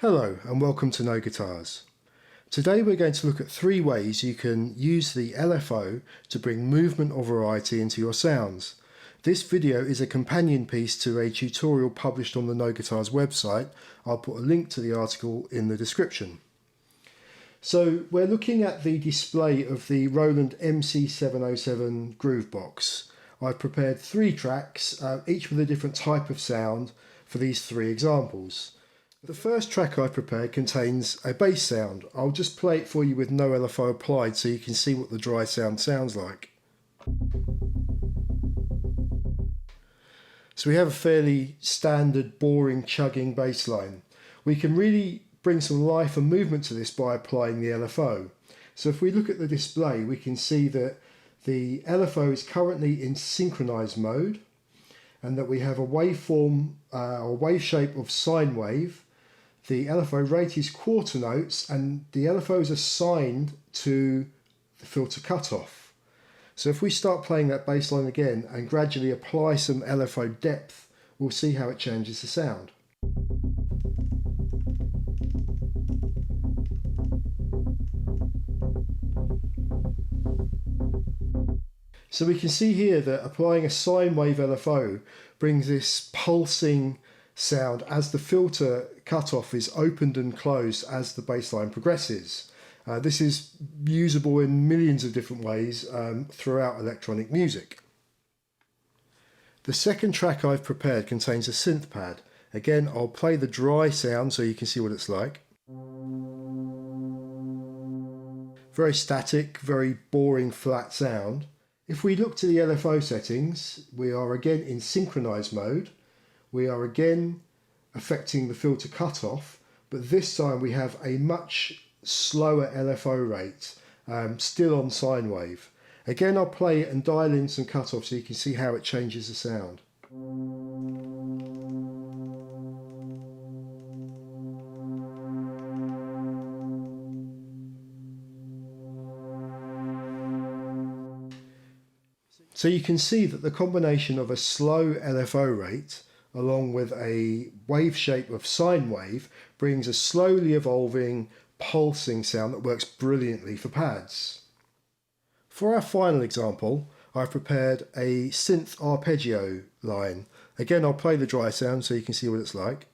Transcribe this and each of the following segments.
Hello and welcome to No Guitars. Today we're going to look at 3 ways you can use the LFO to bring movement or variety into your sounds. This video is a companion piece to a tutorial published on the No Guitars website. I'll put a link to the article in the description. So we're looking at the display of the Roland MC707 Groove Box. I've prepared 3 tracks, each with a different type of sound for these 3 examples. The first track I've prepared contains a bass sound. I'll just play it for you with no LFO applied so you can see what the dry sound sounds like. So we have a fairly standard, boring, chugging bass line. We can really bring some life and movement to this by applying the LFO. So if we look at the display, we can see that the LFO is currently in synchronized mode and that we have a waveform or wave shape of sine wave. The LFO rate is quarter notes and the LFO is assigned to the filter cutoff. So if we start playing that bass line again and gradually apply some LFO depth, we'll see how it changes the sound. So we can see here that applying a sine wave LFO brings this pulsing sound as the filter cutoff is opened and closed as the bass line progresses. This is usable in millions of different ways throughout electronic music. The second track I've prepared contains a synth pad. Again, I'll play the dry sound so you can see what it's like. Very static, very boring flat sound. If we look to the LFO settings, we are again in synchronized mode. We are again affecting the filter cutoff, but this time we have a much slower LFO rate, still on sine wave. Again, I'll play it and dial in some cutoff so you can see how it changes the sound. So you can see that the combination of a slow LFO rate along with a wave shape of sine wave brings a slowly evolving, pulsing sound that works brilliantly for pads. For our final example, I've prepared a synth arpeggio line. Again, I'll play the dry sound so you can see what it's like.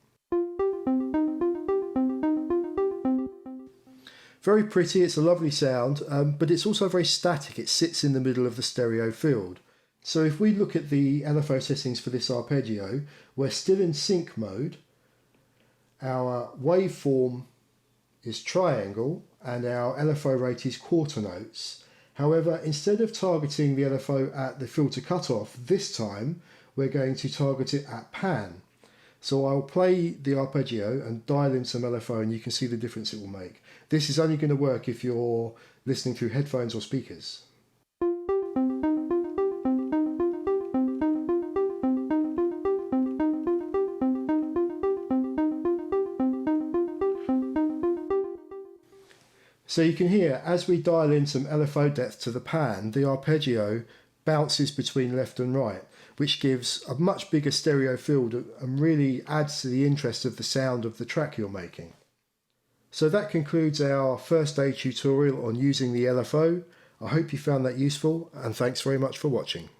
Very pretty, it's a lovely sound, but it's also very static. It sits in the middle of the stereo field. So if we look at the LFO settings for this arpeggio, we're still in sync mode. Our waveform is triangle and our LFO rate is quarter notes. However, instead of targeting the LFO at the filter cutoff, this time we're going to target it at pan. So I'll play the arpeggio and dial in some LFO and you can see the difference it will make. This is only going to work if you're listening through headphones or speakers. So you can hear, as we dial in some LFO depth to the pan, the arpeggio bounces between left and right, which gives a much bigger stereo field and really adds to the interest of the sound of the track you're making. So that concludes our first aid tutorial on using the LFO. I hope you found that useful and thanks very much for watching.